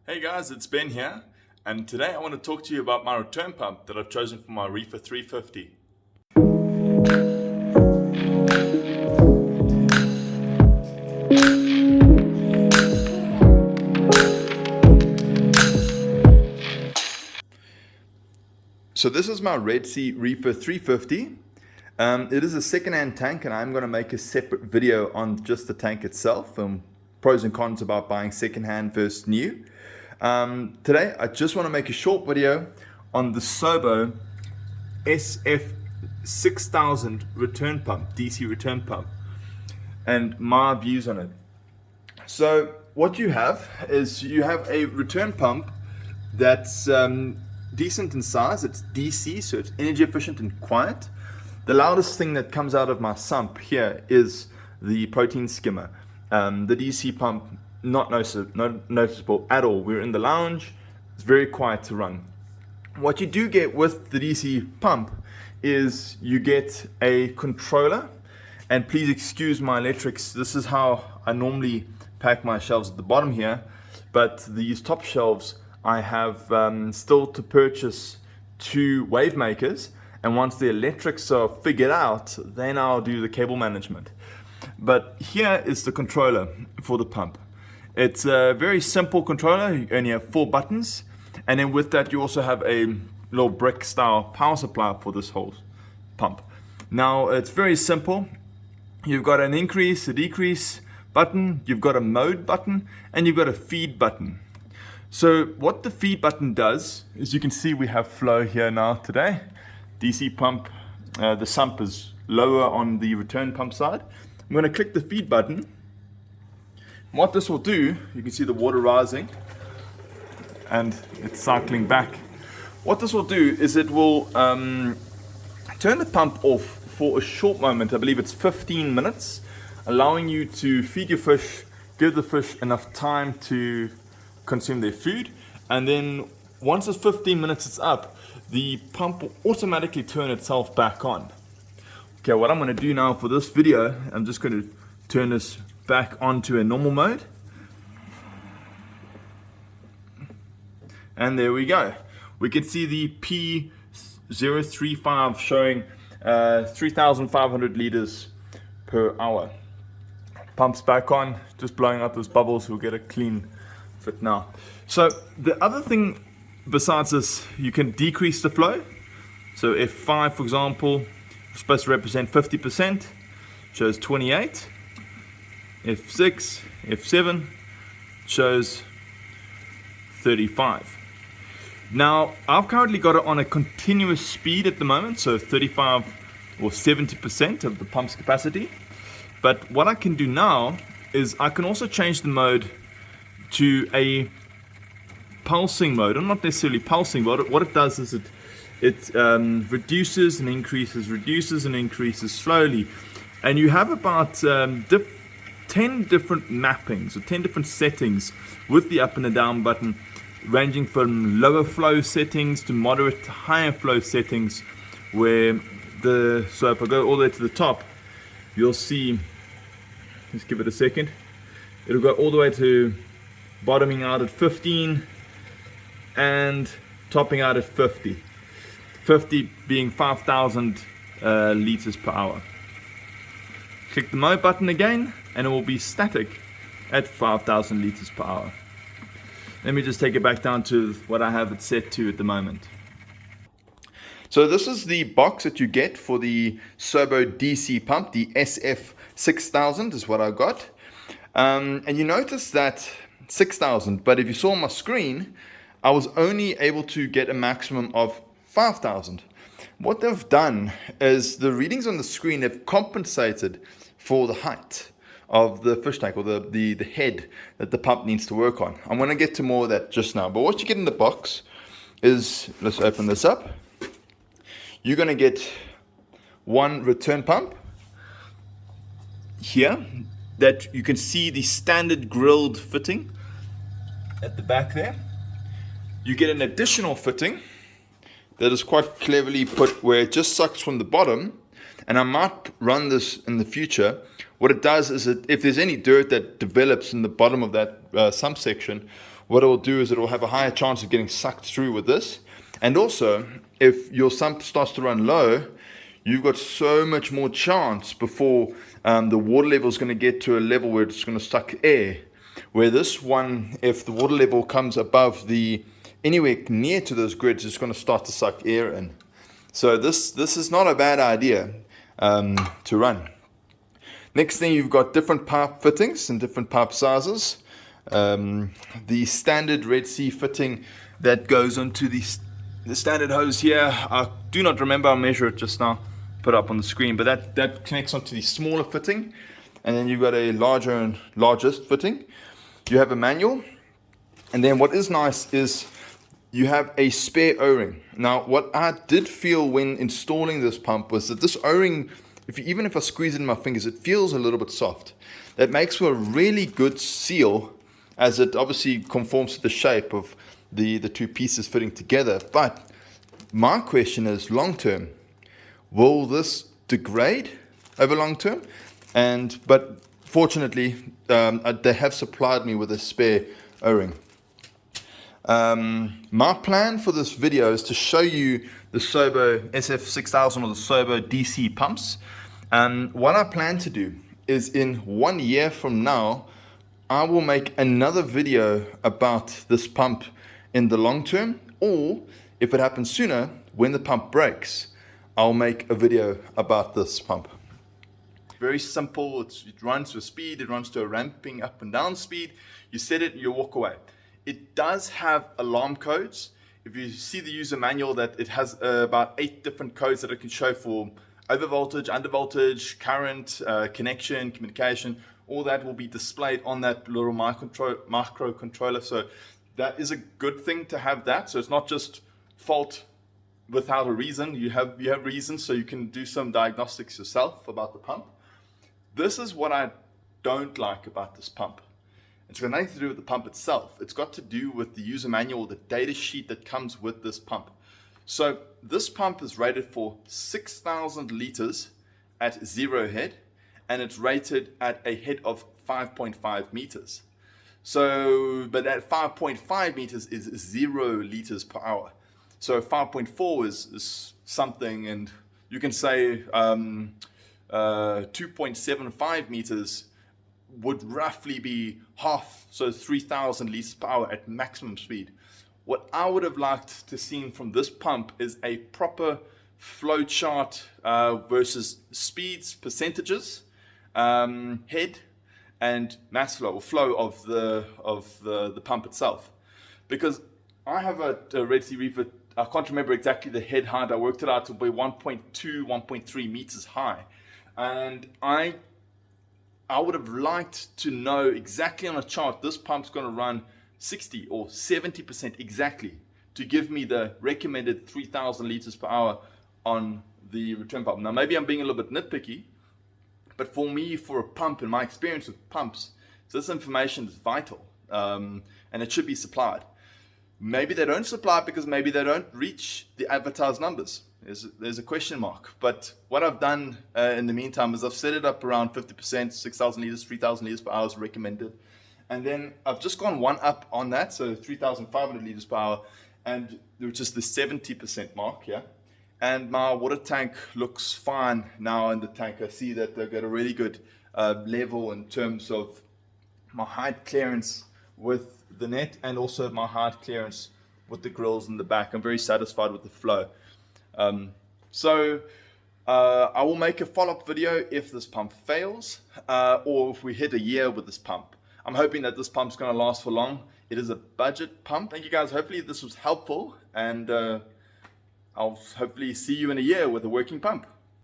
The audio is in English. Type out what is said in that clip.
Hey guys, it's Ben here, and today I want to talk to you about my return pump that I've chosen for my Reefer 350. So this is my Red Sea Reefer 350. It is a second-hand tank, and I'm going to make a separate video on just the tank itself and pros and cons about buying second-hand versus new. Today, I just want to make a short video on the SOBO SF6000 return pump, DC return pump, and my views on it. So what you have is you have a return pump that's decent in size. It's DC, so it's energy efficient and quiet. The loudest thing that comes out of my sump here is the protein skimmer. The DC pump, not noticeable at all. We're in the lounge, it's very quiet to run. What you do get with the DC pump is you get a controller, and please excuse my electrics. This is how I normally pack my shelves at the bottom here, but these top shelves I have still to purchase 2 wave makers, and once the electrics are figured out, then I'll do the cable management. But here is the controller for the pump. It's a very simple controller. You only have 4 buttons, and then with that you also have a little brick style power supply for this whole pump. Now it's very simple. You've got an increase, a decrease button, you've got a mode button, and you've got a feed button. So what the feed button does is, you can see we have flow here now today. DC pump, the sump is lower on the return pump side. I'm going to click the feed button. What this will do, you can see the water rising and it's cycling back. What this will do is it will turn the pump off for a short moment. I believe it's 15 minutes, allowing you to feed your fish, give the fish enough time to consume their food, and then once it's 15 minutes it's up, the pump will automatically turn itself back on. Okay, what I'm going to do now for this video, I'm just going to turn this back onto a normal mode, and there we go. We can see the P035 showing 3,500 liters per hour. Pumps back on, just blowing out those bubbles. We'll get a clean fit now. So the other thing besides this, you can decrease the flow. So F5, for example, is supposed to represent 50%, shows 28. F6, F7 shows 35. Now I've currently got it on a continuous speed at the moment, so 35 or 70% of the pump's capacity. But what I can do now is I can also change the mode to a pulsing mode, or not necessarily pulsing, but what it does is it reduces and increases slowly, and you have about 10 different mappings or 10 different settings with the up and the down button, ranging from lower flow settings to moderate to higher flow settings, where so if I go all the way to the top, you'll see, let's give it a second, it'll go all the way to bottoming out at 15 and topping out at 50 being 5,000 liters per hour. Click the mode button again and it will be static at 5,000 liters per hour. Let me just take it back down to what I have it set to at the moment. So this is the box that you get for the SOBO DC pump. The SF6000 is what I got. And you notice that 6,000, but if you saw my screen, I was only able to get a maximum of 5,000. What they've done is the readings on the screen have compensated for the height of the fish tank, or the head that the pump needs to work on. I'm going to get to more of that just now, but what you get in the box is, let's open this up. You're going to get one return pump here that you can see the standard grilled fitting at the back there. You get an additional fitting that is quite cleverly put, where it just sucks from the bottom, and I might run this in the future. What it does is, if there's any dirt that develops in the bottom of that sump section, what it will do is it will have a higher chance of getting sucked through with this. And also, if your sump starts to run low, you've got so much more chance before the water level is going to get to a level where it's going to suck air. Where this one, if the water level comes above anywhere near to those grids, it's going to start to suck air in. So this is not a bad idea to run. Next thing, you've got different pipe fittings and different pipe sizes. The standard Red Sea fitting that goes onto the standard hose here, I do not remember, I'll measure it just now, put it up on the screen, but that connects onto the smaller fitting. And then you've got a larger and largest fitting. You have a manual, and then what is nice is you have a spare O-ring. Now, what I did feel when installing this pump was that this O-ring, even if I squeeze it in my fingers, it feels a little bit soft. That makes for a really good seal, as it obviously conforms to the shape of the two pieces fitting together. But my question is, long term, will this degrade over long term? But fortunately, they have supplied me with a spare O-ring. My plan for this video is to show you the SOBO SF6000 or the SOBO DC pumps. What I plan to do is, in 1 year from now, I will make another video about this pump in the long term, or if it happens sooner, when the pump breaks, I'll make a video about this pump. Very simple. It runs to a speed, it runs to a ramping up and down speed. You set it, you walk away. It does have alarm codes. If you see the user manual, that it has about 8 different codes that it can show for over voltage, under voltage, current, connection, communication. All that will be displayed on that little microcontroller. So that is a good thing to have that. So it's not just fault without a reason. You have reasons, so you can do some diagnostics yourself about the pump. This is what I don't like about this pump. It's got nothing to do with the pump itself. It's got to do with the user manual, the data sheet that comes with this pump. So this pump is rated for 6,000 liters at 0 head, and it's rated at a head of 5.5 meters. So, but at 5.5 meters is 0 liters per hour. So 5.4 is something, and you can say 2.75 meters would roughly be half, so 3,000 liters per hour at maximum speed. What I would have liked to see from this pump is a proper flow chart versus speeds, percentages, head, and mass flow, or flow of the pump itself. Because I have a Red Sea Reefer, I can't remember exactly the head height. I worked it out to be 1.2, 1.3 meters high. And I would have liked to know exactly on a chart, this pump's going to run 60 or 70% exactly, to give me the recommended 3,000 liters per hour on the return pump. Now, maybe I'm being a little bit nitpicky, but for me, for a pump, in my experience with pumps, this information is vital, and it should be supplied. Maybe they don't supply it because maybe they don't reach the advertised numbers. There's a question mark. But what I've done in the meantime is I've set it up around 50%, 6,000 liters, 3,000 liters per hour is recommended. And then I've just gone one up on that, so 3,500 liters per hour, and which is the 70% mark, yeah. And my water tank looks fine now in the tank. I see that they've got a really good level in terms of my height clearance with the net, and also my height clearance with the grills in the back. I'm very satisfied with the flow. So I will make a follow-up video if this pump fails, or if we hit a year with this pump. I'm hoping that this pump's going to last for long. It is a budget pump. Thank you guys. Hopefully this was helpful, and I'll hopefully see you in a year with a working pump.